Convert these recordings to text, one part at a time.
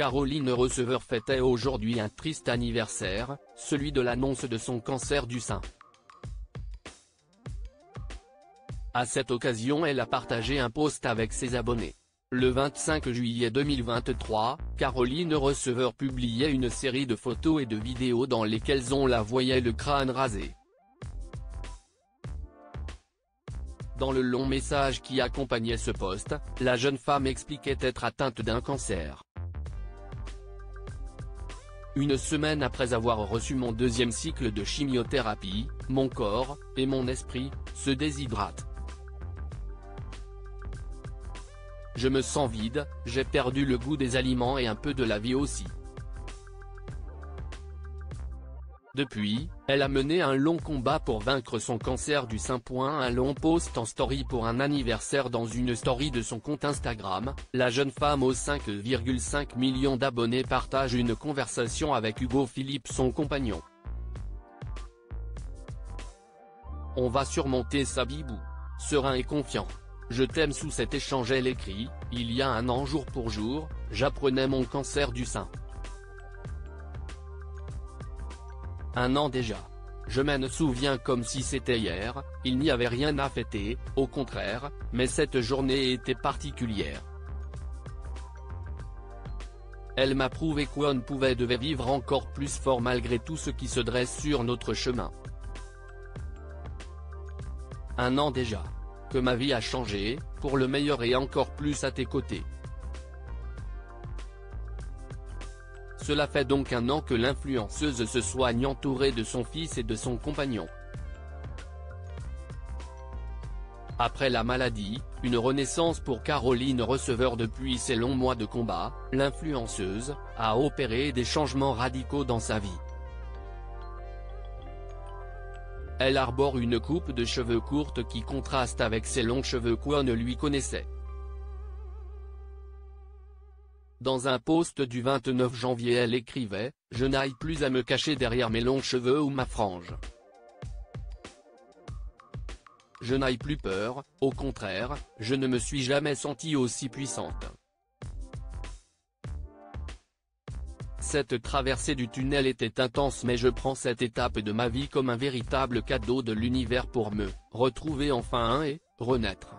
Caroline Receveur fêtait aujourd'hui un triste anniversaire, celui de l'annonce de son cancer du sein. À cette occasion, elle a partagé un post avec ses abonnés. Le 25 juillet 2023, Caroline Receveur publiait une série de photos et de vidéos dans lesquelles on la voyait le crâne rasé. Dans le long message qui accompagnait ce post, la jeune femme expliquait être atteinte d'un cancer. Une semaine après avoir reçu mon deuxième cycle de chimiothérapie, mon corps, et mon esprit, se déshydratent. Je me sens vide, j'ai perdu le goût des aliments et un peu de la vie aussi. Depuis, elle a mené un long combat pour vaincre son cancer du sein. Un long post en story pour un anniversaire dans une story de son compte Instagram, la jeune femme aux 5,5 millions d'abonnés partage une conversation avec Hugo Philippe, son compagnon. On va surmonter ça bibou. Serein et confiant. Je t'aime. Sous cet échange elle écrit, il y a un an jour pour jour, j'apprenais mon cancer du sein. Un an déjà. Je m'en souviens comme si c'était hier, il n'y avait rien à fêter, au contraire, mais cette journée était particulière. Elle m'a prouvé qu'on devait vivre encore plus fort malgré tout ce qui se dresse sur notre chemin. Un an déjà. Que ma vie a changé, pour le meilleur et encore plus à tes côtés. Cela fait donc un an que l'influenceuse se soigne entourée de son fils et de son compagnon. Après la maladie, une renaissance pour Caroline Receveur. Depuis ses longs mois de combat, l'influenceuse a opéré des changements radicaux dans sa vie. Elle arbore une coupe de cheveux courte qui contraste avec ses longs cheveux qu'on ne lui connaissait. Dans un post du 29 janvier elle écrivait « Je n'aille plus à me cacher derrière mes longs cheveux ou ma frange. Je n'aille plus peur, au contraire, je ne me suis jamais sentie aussi puissante. » Cette traversée du tunnel était intense, mais je prends cette étape de ma vie comme un véritable cadeau de l'univers pour me retrouver enfin et renaître.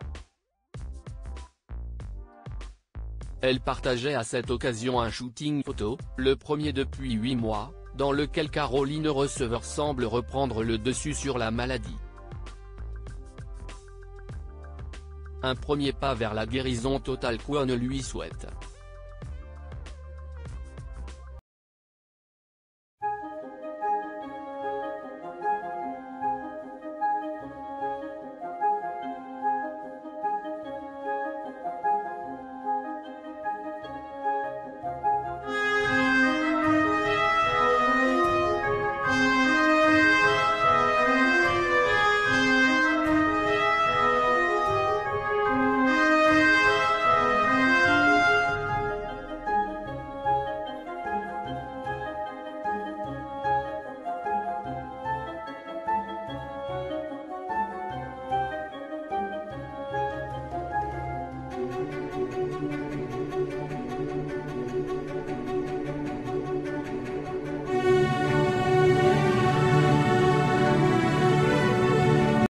Elle partageait à cette occasion un shooting photo, le premier depuis 8 mois, dans lequel Caroline Receveur semble reprendre le dessus sur la maladie. Un premier pas vers la guérison totale qu'on lui souhaite.